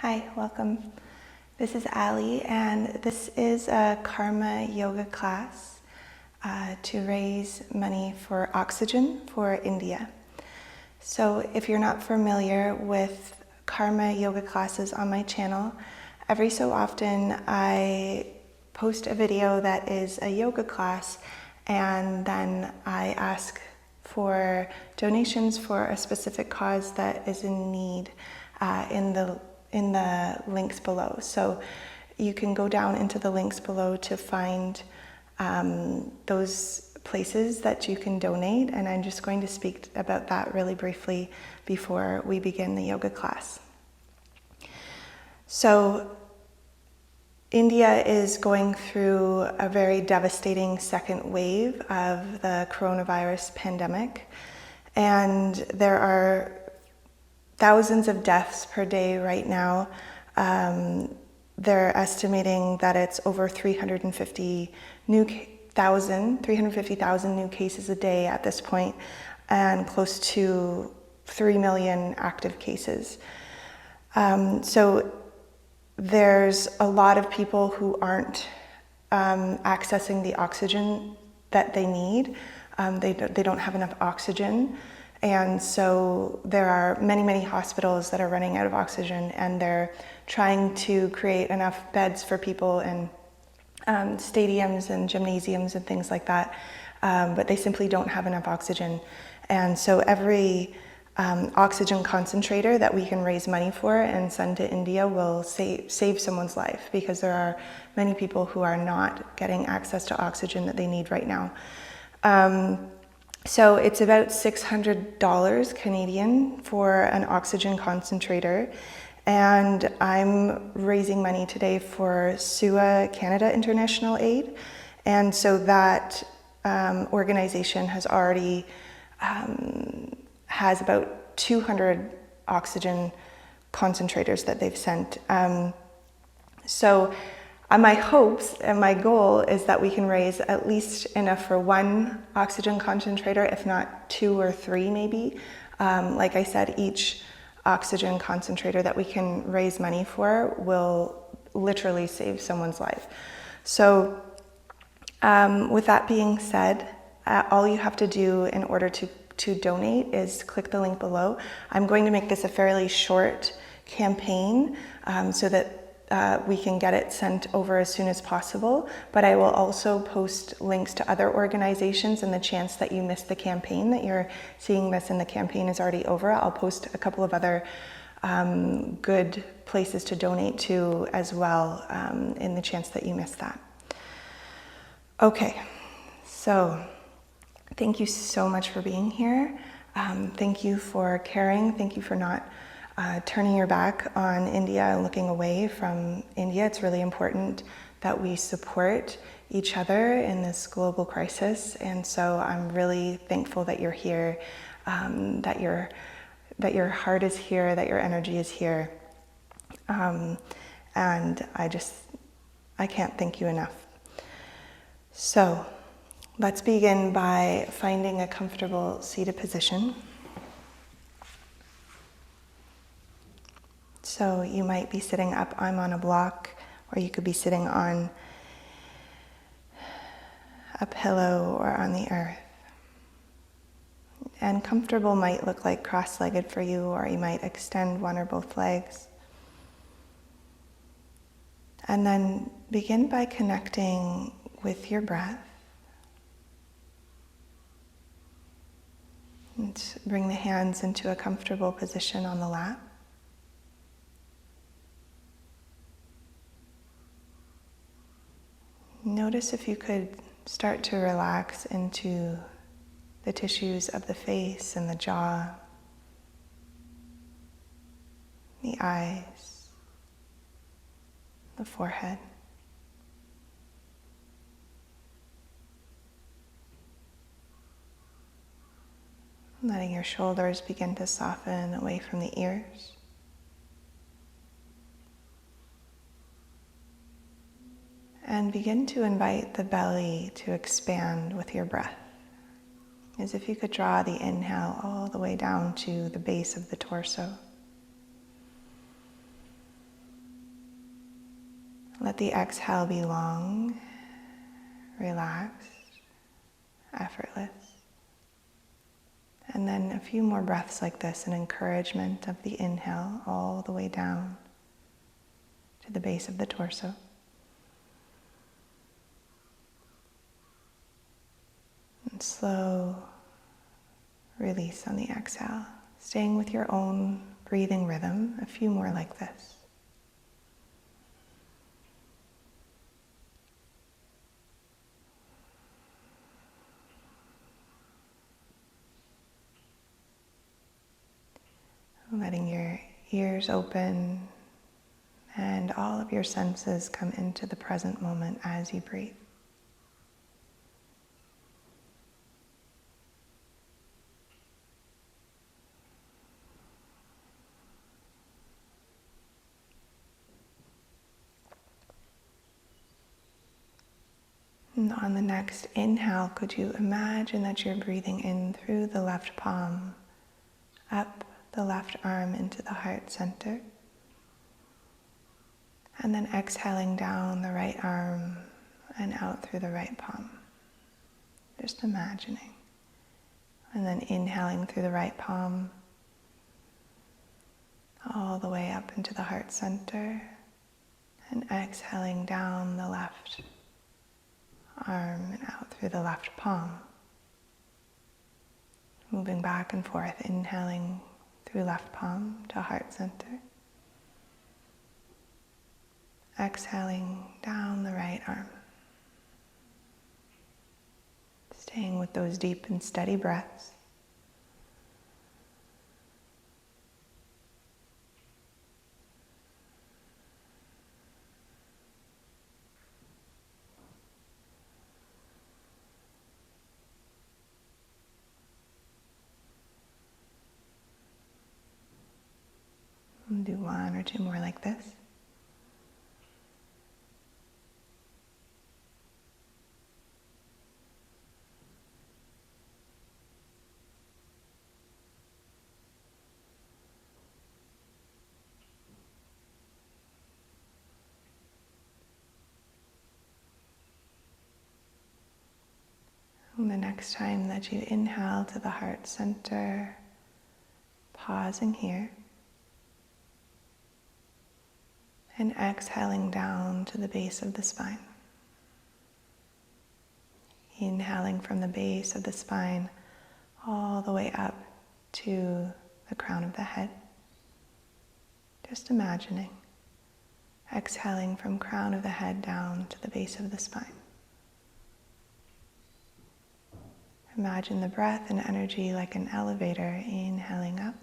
Hi, welcome. This is Ali, and this is a karma yoga class to raise money for oxygen for India. So if you're not familiar with karma yoga classes on my channel, every so often I post a video that is a yoga class, and then I ask for donations for a specific cause that is in need in the links below. So you can go down into the links below to find those places that you can donate, and I'm just going to speak about that really briefly before we begin the yoga class. So India is going through a very devastating second wave of the coronavirus pandemic, and there are thousands of deaths per day right now. They're estimating that it's over 350,000 new cases a day at this point, and close to 3 million active cases. So there's a lot of people who aren't accessing the oxygen that they need. They don't have enough oxygen. And so there are many hospitals that are running out of oxygen, and they're trying to create enough beds for people in stadiums and gymnasiums and things like that, but they simply don't have enough oxygen. And so every oxygen concentrator that we can raise money for and send to India will save someone's life, because there are many people who are not getting access to oxygen that they need right now. So it's about $600 Canadian for an oxygen concentrator, and I'm raising money today for SUA Canada International Aid, and so that organization has already has about 200 oxygen concentrators that they've sent. So my hopes and my goal is that we can raise at least enough for one oxygen concentrator, if not 2 or 3 maybe. Like I said, each oxygen concentrator that we can raise money for will literally save someone's life. So with that being said, all you have to do in order to donate is click the link below. I'm going to make this a fairly short campaign so that we can get it sent over as soon as possible, but I will also post links to other organizations in the chance that you missed the campaign, that you're seeing this and the campaign is already over. I'll post a couple of other good places to donate to as well, in the chance that you missed that. Okay, so thank you so much for being here. Thank you for caring. Thank you for not turning your back on India and looking away from India. It's really important that we support each other in this global crisis, and so I'm really thankful that you're here, that your heart is here, that your energy is here, and I can't thank you enough. So let's begin by finding a comfortable seated position. So you might be sitting up, I'm on a block, or you could be sitting on a pillow or on the earth. And comfortable might look like cross-legged for you, or you might extend one or both legs. And then begin by connecting with your breath. And bring the hands into a comfortable position on the lap. Notice if you could start to relax into the tissues of the face and the jaw, the eyes, the forehead. Letting your shoulders begin to soften away from the ears. And begin to invite the belly to expand with your breath, as if you could draw the inhale all the way down to the base of the torso. Let the exhale be long, relaxed, effortless. And then a few more breaths like this, an encouragement of the inhale all the way down to the base of the torso. And slow release on the exhale, staying with your own breathing rhythm, a few more like this. Letting your ears open and all of your senses come into the present moment as you breathe. And on the next inhale, could you imagine that you're breathing in through the left palm, up the left arm into the heart center, and then exhaling down the right arm and out through the right palm. Just imagining. And then inhaling through the right palm, all the way up into the heart center, and exhaling down the left arm and out through the left palm. Moving back and forth, inhaling through left palm to heart center. Exhaling down the right arm. Staying with those deep and steady breaths. And do one or two more like this. And the next time that you inhale to the heart center, pausing here. And exhaling down to the base of the spine. Inhaling from the base of the spine all the way up to the crown of the head. Just imagining. Exhaling from crown of the head down to the base of the spine. Imagine the breath and energy like an elevator, inhaling up.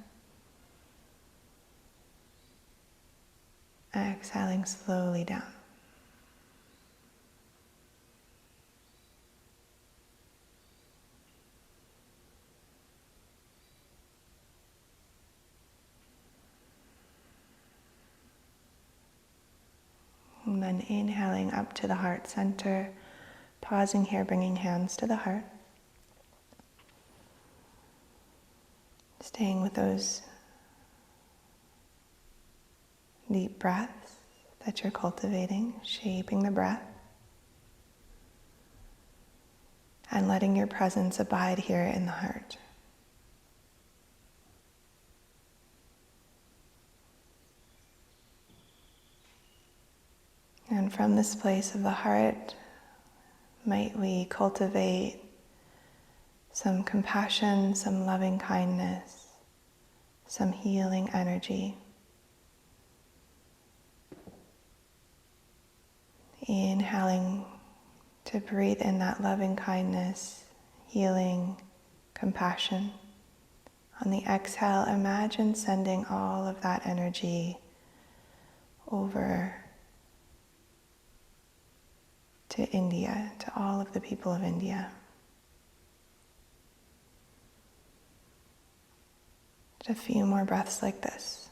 Exhaling slowly down. And then inhaling up to the heart center, pausing here, bringing hands to the heart. Staying with those deep breaths that you're cultivating, shaping the breath, and letting your presence abide here in the heart. And from this place of the heart, might we cultivate some compassion, some loving kindness, some healing energy. Inhaling to breathe in that loving kindness, healing, compassion. On the exhale, imagine sending all of that energy over to India, to all of the people of India. Just a few more breaths like this.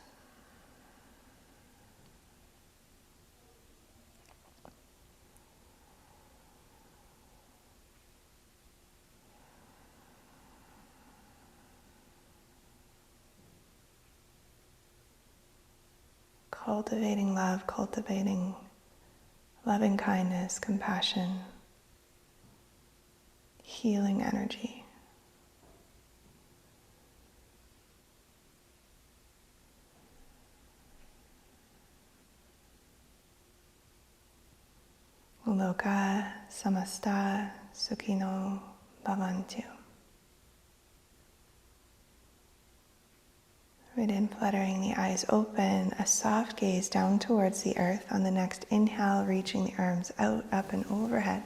Cultivating love, cultivating loving kindness, compassion, healing energy. Loka samasta sukhino bhavantu. Within fluttering the eyes open, a soft gaze down towards the earth. On the next inhale, reaching the arms out, up and overhead.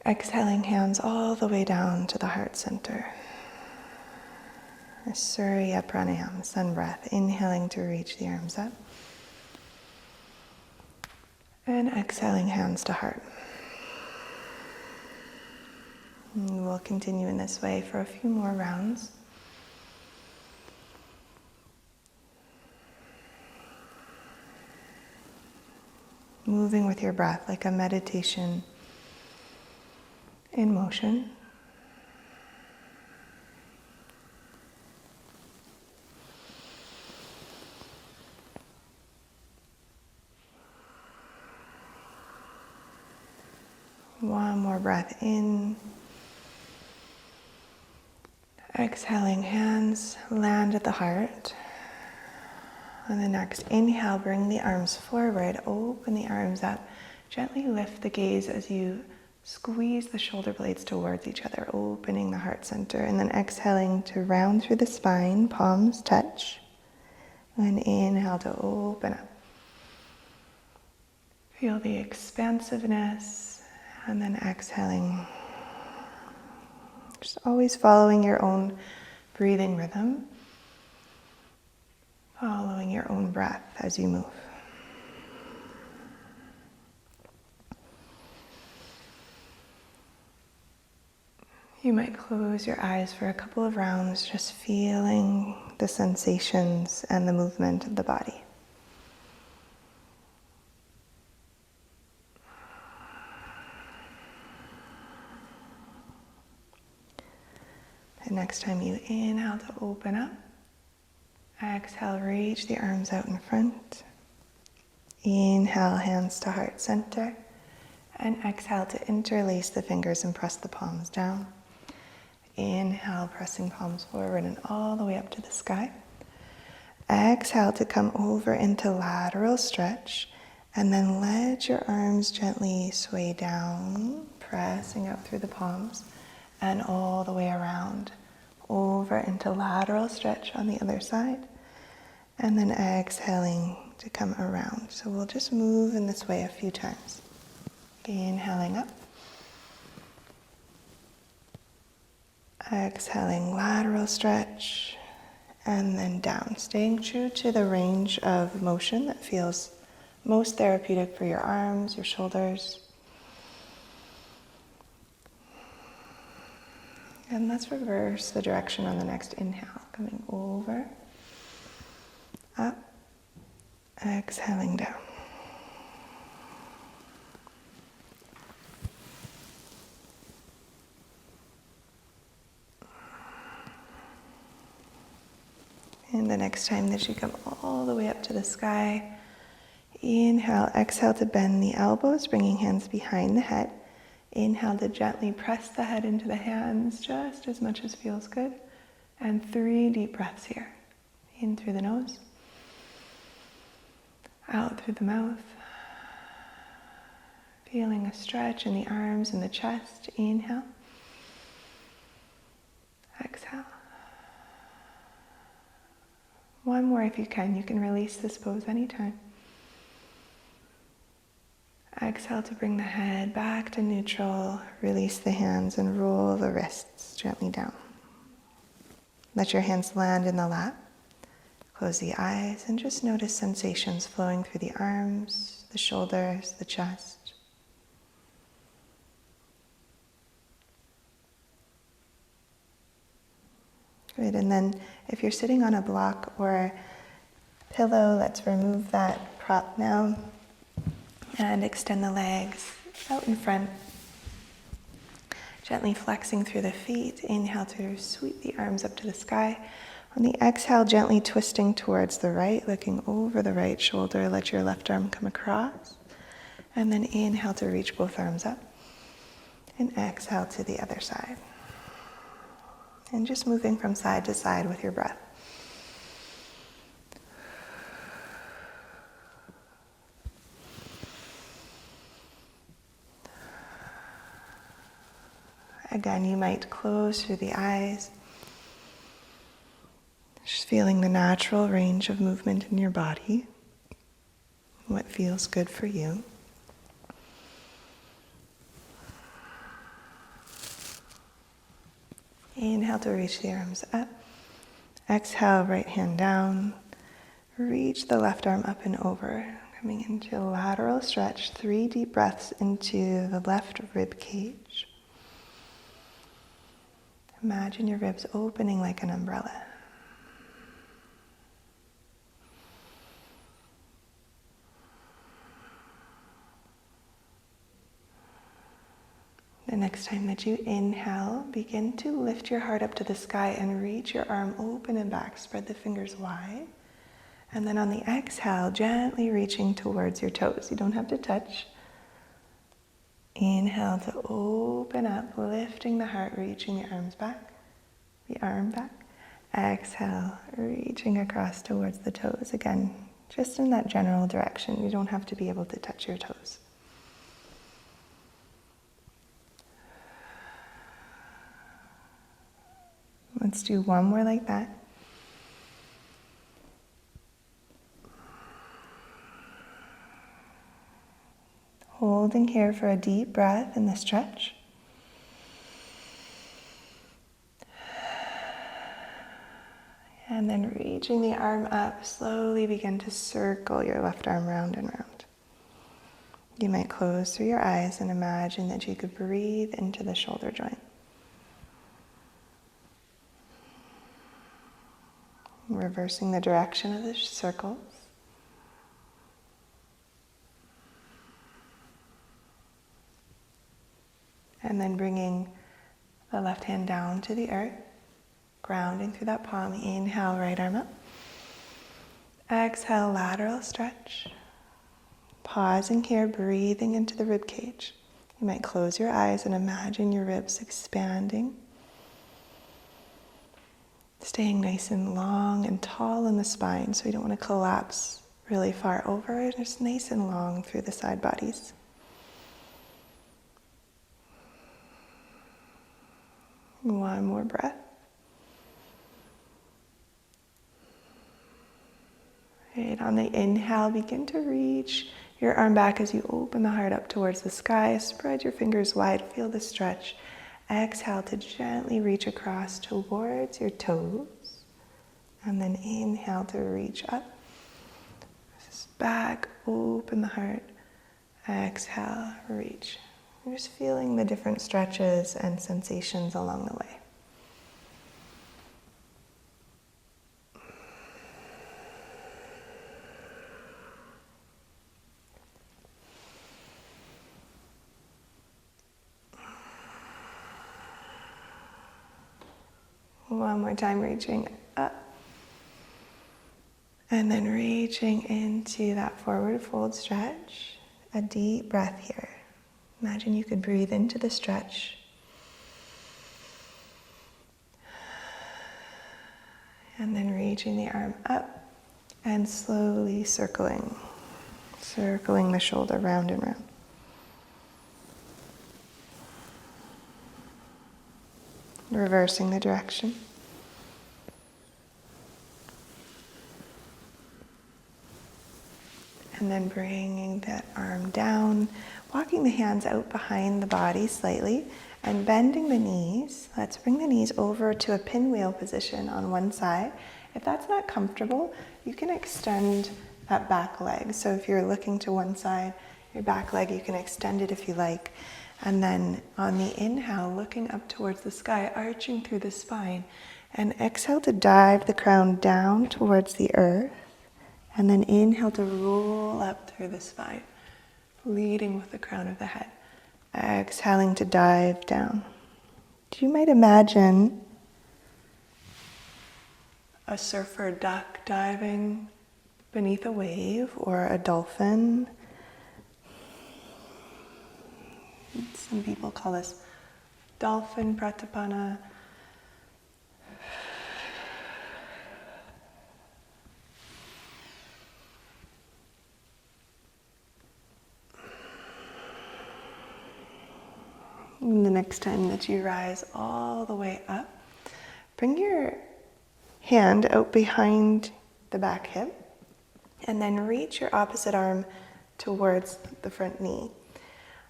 Exhaling hands all the way down to the heart center. Surya Pranayama, sun breath, inhaling to reach the arms up. And exhaling hands to heart. And we'll continue in this way for a few more rounds. Moving with your breath like a meditation in motion. One more breath in. Exhaling, hands land at the heart. On the next inhale, bring the arms forward, open the arms up. Gently lift the gaze as you squeeze the shoulder blades towards each other, opening the heart center. And then exhaling to round through the spine, palms touch. And inhale to open up. Feel the expansiveness. And then exhaling. Just always following your own breathing rhythm. Following your own breath as you move. You might close your eyes for a couple of rounds, just feeling the sensations and the movement of the body. The next time you inhale to open up, exhale, reach the arms out in front. Inhale, hands to heart center. And exhale to interlace the fingers and press the palms down. Inhale, pressing palms forward and all the way up to the sky. Exhale to come over into lateral stretch. And then let your arms gently sway down, pressing out through the palms. And all the way around, over into lateral stretch on the other side, and then exhaling to come around. So we'll just move in this way a few times. Inhaling up, exhaling lateral stretch, and then down, staying true to the range of motion that feels most therapeutic for your arms, your shoulders. And let's reverse the direction on the next inhale. Coming over, up, exhaling down. And the next time that you come all the way up to the sky, inhale, exhale to bend the elbows, bringing hands behind the head. Inhale to gently press the head into the hands, just as much as feels good. And 3 deep breaths here. In through the nose, out through the mouth. Feeling a stretch in the arms and the chest. Inhale. Exhale. One more if you can. You can release this pose anytime. Exhale to bring the head back to neutral. Release the hands and roll the wrists gently down. Let your hands land in the lap. Close the eyes and just notice sensations flowing through the arms, the shoulders, the chest. Good, and then if you're sitting on a block or a pillow, let's remove that prop now. And extend the legs out in front. Gently flexing through the feet. Inhale to sweep the arms up to the sky. On the exhale, gently twisting towards the right, looking over the right shoulder. Let your left arm come across. And then inhale to reach both arms up. And exhale to the other side. And just moving from side to side with your breath. Again, you might close through the eyes. Just feeling the natural range of movement in your body. What feels good for you. Inhale to reach the arms up. Exhale, right hand down. Reach the left arm up and over. Coming into a lateral stretch. 3 deep breaths into the left rib cage. Imagine your ribs opening like an umbrella. The next time that you inhale, begin to lift your heart up to the sky and reach your arm open and back. Spread the fingers wide. And then on the exhale, gently reaching towards your toes. You don't have to touch. Inhale to open up, lifting the heart, reaching the arms back. The arm back. Exhale, reaching across towards the toes. Again, just in that general direction. You don't have to be able to touch your toes. Let's do one more like that. Holding here for a deep breath in the stretch. And then reaching the arm up, slowly begin to circle your left arm round and round. You might close through your eyes and imagine that you could breathe into the shoulder joint. Reversing the direction of the circles. And then bringing the left hand down to the earth, grounding through that palm. Inhale, right arm up. Exhale, lateral stretch. Pausing here, breathing into the rib cage. You might close your eyes and imagine your ribs expanding. Staying nice and long and tall in the spine, so you don't want to collapse really far over. Just nice and long through the side bodies. One more breath. Right, on the inhale, begin to reach your arm back as you open the heart up towards the sky. Spread your fingers wide, feel the stretch. Exhale to gently reach across towards your toes. And then inhale to reach up. Just back, open the heart. Exhale, reach. You're just feeling the different stretches and sensations along the way. One more time, reaching up. And then reaching into that forward fold stretch. A deep breath here. Imagine you could breathe into the stretch. And then reaching the arm up and slowly circling the shoulder round and round. Reversing the direction. And then bringing that arm down, walking the hands out behind the body slightly and bending the knees. Let's bring the knees over to a pinwheel position on one side. If that's not comfortable, you can extend that back leg. So if you're looking to one side, your back leg, you can extend it if you like. And then on the inhale, looking up towards the sky, arching through the spine. And exhale to dive the crown down towards the earth. And then inhale to roll up through the spine, leading with the crown of the head. Exhaling to dive down. You might imagine a surfer duck diving beneath a wave, or a dolphin. Some people call this dolphin pratipana. And the next time that you rise all the way up, bring your hand out behind the back hip and then reach your opposite arm towards the front knee.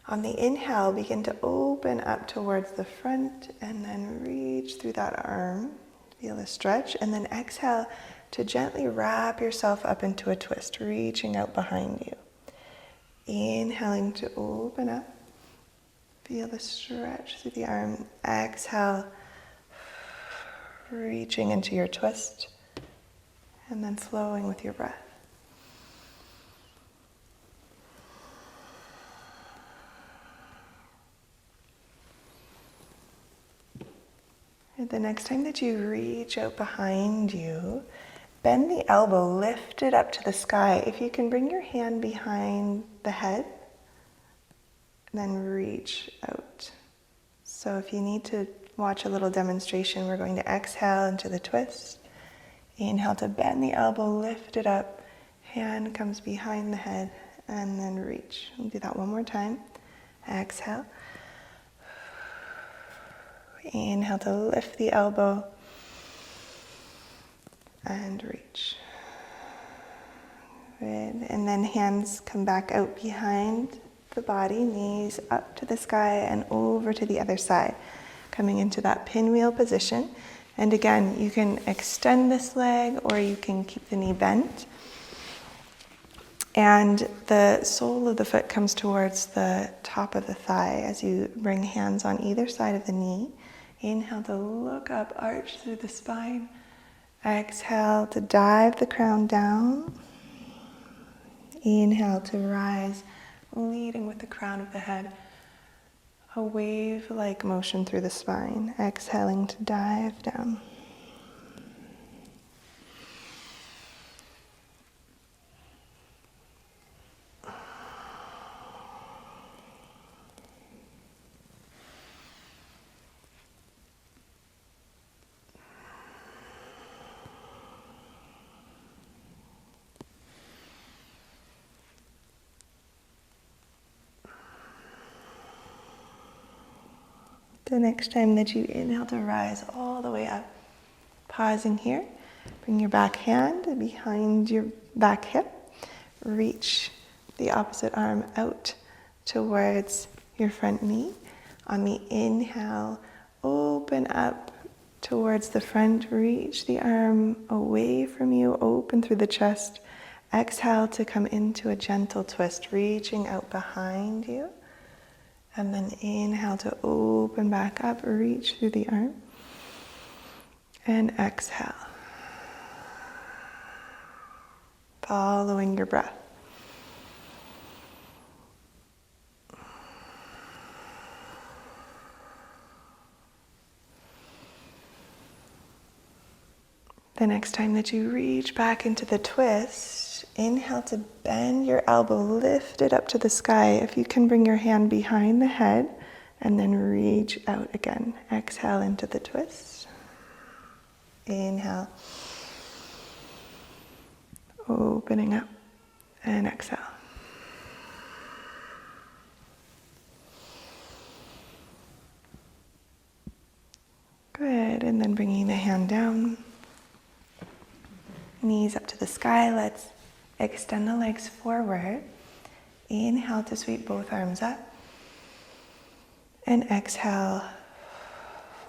On the inhale, begin to open up towards the front and then reach through that arm. Feel a stretch. And then exhale to gently wrap yourself up into a twist, reaching out behind you. Inhaling to open up. Feel the stretch through the arm. Exhale, reaching into your twist, and then flowing with your breath. And the next time that you reach out behind you, bend the elbow, lift it up to the sky. If you can, bring your hand behind the head, and then reach out. So if you need to watch a little demonstration, we're going to exhale into the twist. Inhale to bend the elbow, lift it up. Hand comes behind the head, and then reach. We'll do that one more time. Exhale. Inhale to lift the elbow and reach. Good. And then hands come back out behind the body, knees up to the sky and over to the other side, coming into that pinwheel position. And again, you can extend this leg or you can keep the knee bent. And the sole of the foot comes towards the top of the thigh as you bring hands on either side of the knee. Inhale to look up, arch through the spine. Exhale to dive the crown down. Inhale to rise, leading with the crown of the head. A wave-like motion through the spine. Exhaling to dive down. The next time that you inhale to rise all the way up, pausing here, bring your back hand behind your back hip, reach the opposite arm out towards your front knee. On the inhale, open up towards the front, reach the arm away from you, open through the chest. Exhale to come into a gentle twist, reaching out behind you. And then inhale to open back up, reach through the arm. And exhale. Following your breath. The next time that you reach back into the twist, inhale to bend your elbow, lift it up to the sky. If you can, bring your hand behind the head and then reach out again. Exhale into the twist. Inhale. Opening up and exhale. Good, and then bringing the hand down. Knees up to the sky. Let's extend the legs forward. Inhale to sweep both arms up. And exhale,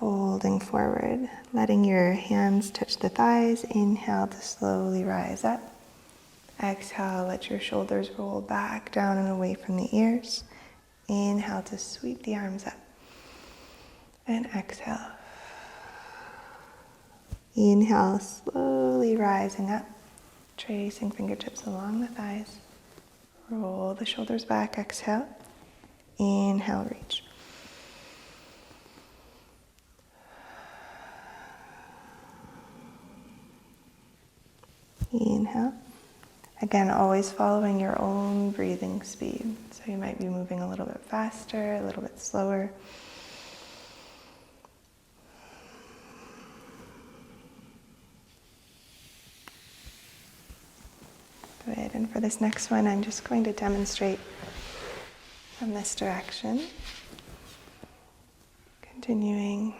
folding forward, letting your hands touch the thighs. Inhale to slowly rise up. Exhale, let your shoulders roll back down and away from the ears. Inhale to sweep the arms up. And exhale. Inhale, slowly rising up, tracing fingertips along the thighs. Roll the shoulders back, exhale. Inhale, reach. Inhale. Again, always following your own breathing speed. So you might be moving a little bit faster, a little bit slower. Good. And for this next one, I'm just going to demonstrate from this direction. Continuing.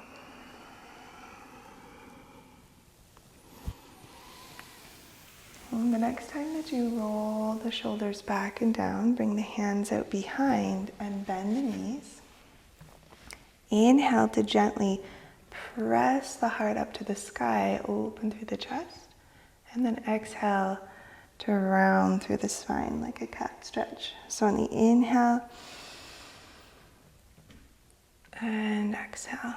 And the next time that you roll the shoulders back and down, bring the hands out behind and bend the knees. Inhale to gently press the heart up to the sky, open through the chest. And then exhale to round through the spine like a cat stretch. So on the inhale and exhale.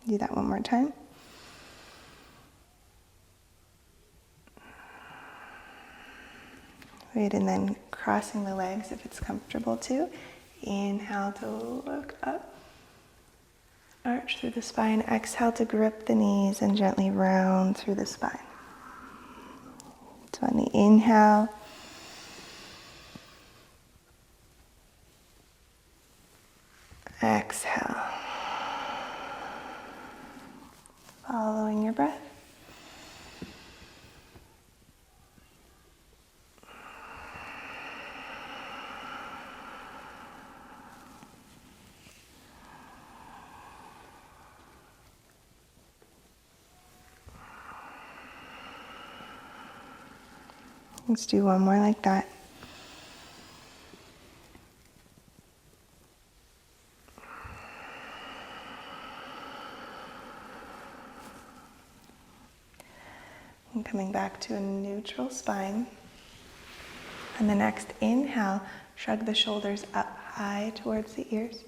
Do that one more time. Great, and then crossing the legs if it's comfortable to. Inhale to look up. Arch through the spine. Exhale to grip the knees and gently round through the spine. So on the inhale, exhale. Following your breath. Let's do one more like that. And coming back to a neutral spine. And the next inhale, shrug the shoulders up high towards the ears.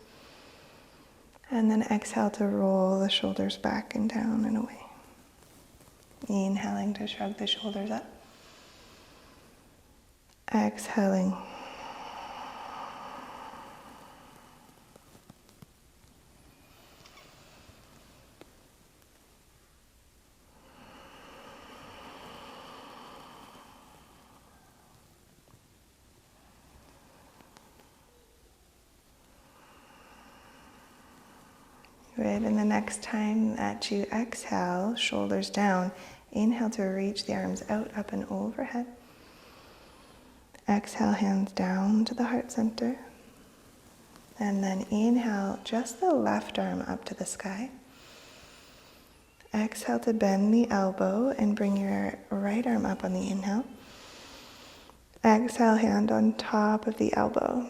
And then exhale to roll the shoulders back and down and away. Inhaling to shrug the shoulders up. Exhaling. Good, and the next time that you exhale, shoulders down, inhale to reach the arms out, up and overhead. Exhale, hands down to the heart center. And then inhale, just the left arm up to the sky. Exhale to bend the elbow and bring your right arm up on the inhale. Exhale, hand on top of the elbow.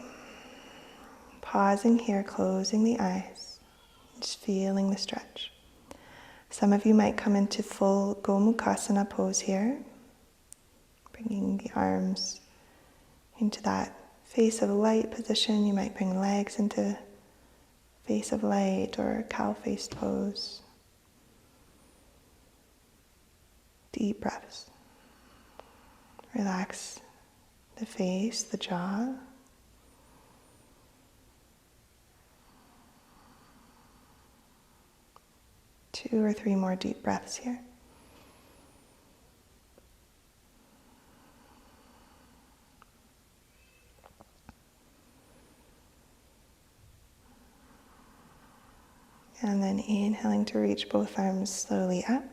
Pausing here, closing the eyes. Just feeling the stretch. Some of you might come into full Gomukhasana pose here. Bringing the arms into that face of light position. You might bring legs into face of light or cow-faced pose. Deep breaths. Relax the face, the jaw. Two or three more deep breaths here. And then inhaling to reach both arms slowly up.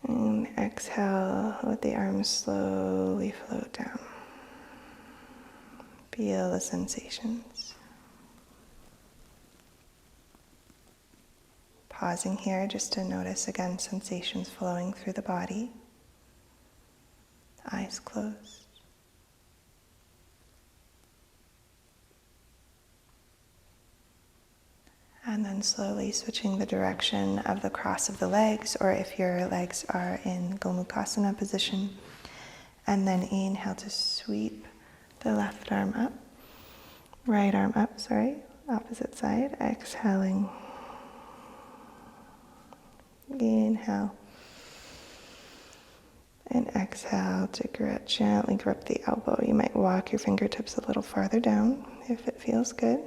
And exhale, let the arms slowly float down. Feel the sensations. Pausing here just to notice again sensations flowing through the body. Eyes closed. And then slowly switching the direction of the cross of the legs, or if your legs are in Gomukhasana position. And then inhale to sweep the left arm up, right arm up, opposite side. Exhaling. Inhale. And exhale to gently grip the elbow. You might walk your fingertips a little farther down if it feels good.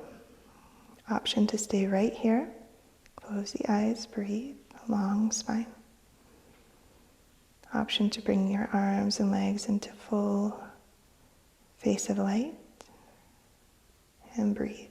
Option to stay right here. Close the eyes, breathe, long spine. Option to bring your arms and legs into full face of light and breathe.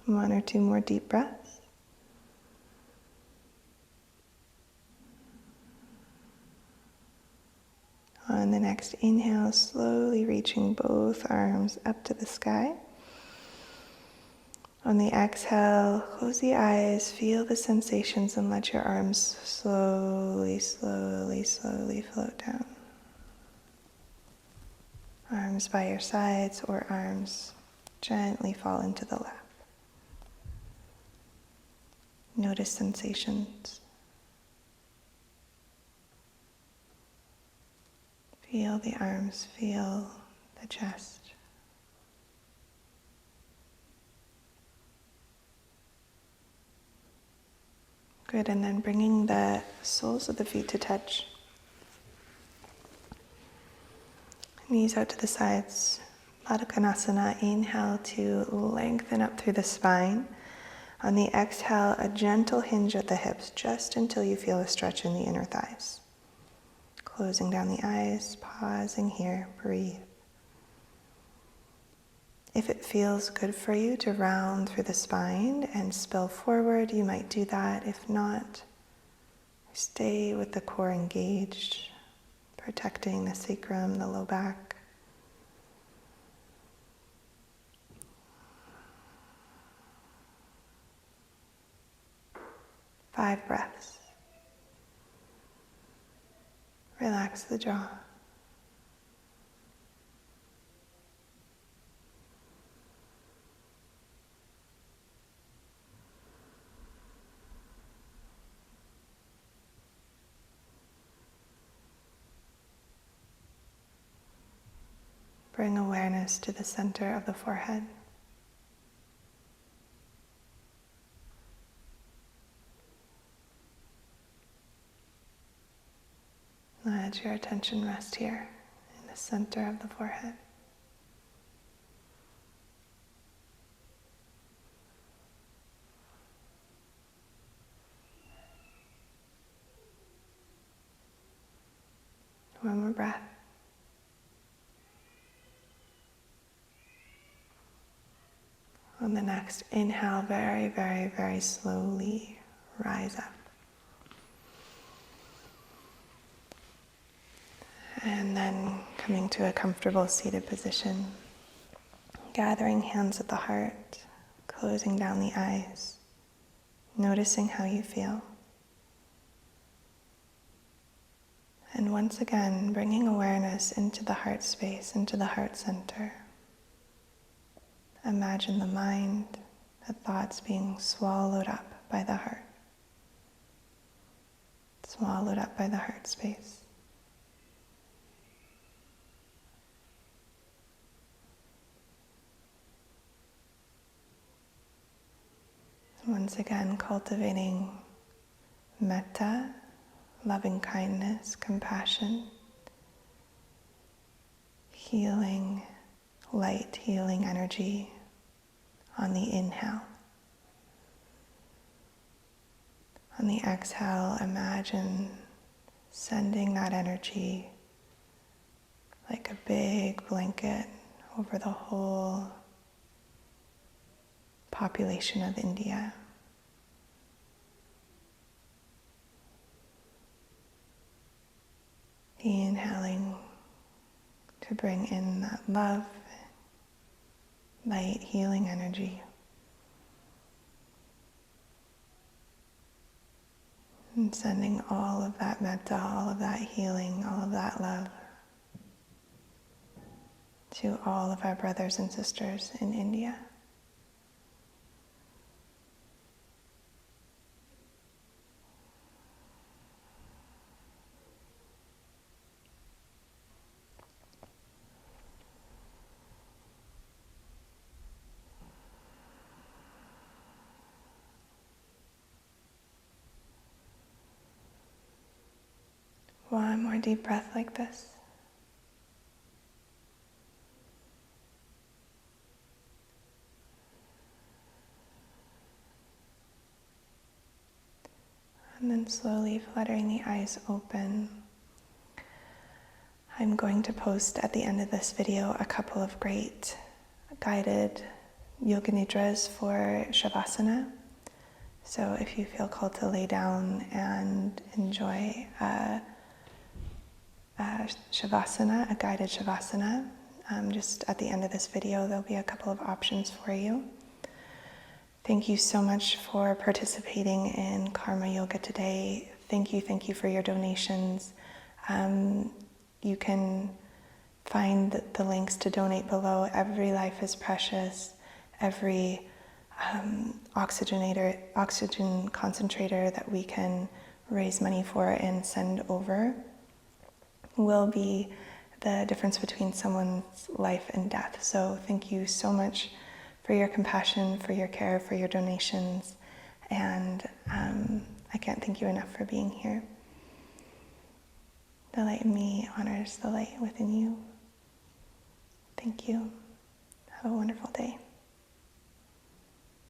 One or two more deep breaths. On the next inhale, slowly reaching both arms up to the sky. On the exhale, close the eyes, feel the sensations, and let your arms slowly, slowly, slowly float down. Arms by your sides or arms gently fall into the lap. Notice sensations. Feel the arms, feel the chest. Good, and then bringing the soles of the feet to touch. Knees out to the sides. Baddha Konasana, inhale to lengthen up through the spine. On the exhale, a gentle hinge at the hips, just until you feel a stretch in the inner thighs. Closing down the eyes, pausing here, breathe. If it feels good for you to round through the spine and spill forward, you might do that. If not, stay with the core engaged, protecting the sacrum, the low back. 5 breaths. Relax the jaw. Bring awareness to the center of the forehead. Let your attention rest here in the center of the forehead. One more breath. On the next inhale, very, very, very slowly rise up. And then coming to a comfortable seated position, gathering hands at the heart, closing down the eyes, noticing how you feel. And once again, bringing awareness into the heart space, into the heart center. Imagine the mind, the thoughts being swallowed up by the heart. Swallowed up by the heart space. Once again, cultivating metta, loving kindness, compassion, healing, light healing energy on the inhale. On the exhale, imagine sending that energy like a big blanket over the whole population of India. Inhaling to bring in that love, light, healing energy. And sending all of that metta, all of that healing, all of that love to all of our brothers and sisters in India. one more deep breath like this. And then slowly fluttering the eyes open. I'm going to post at the end of this video a couple of great guided yoga nidras for Shavasana. So if you feel called to lay down and enjoy a Shavasana, a guided Shavasana, just at the end of this video there'll be a couple of options for you. Thank you so much for participating in Karma Yoga today. Thank you for your donations. You can find the links to donate below. Every life is precious. Every oxygen concentrator that we can raise money for and send over will be the difference between someone's life and death. So thank you so much for your compassion, for your care, for your donations, and I can't thank you enough for being here. The light in me honors the light within you. Thank you. Have a wonderful day.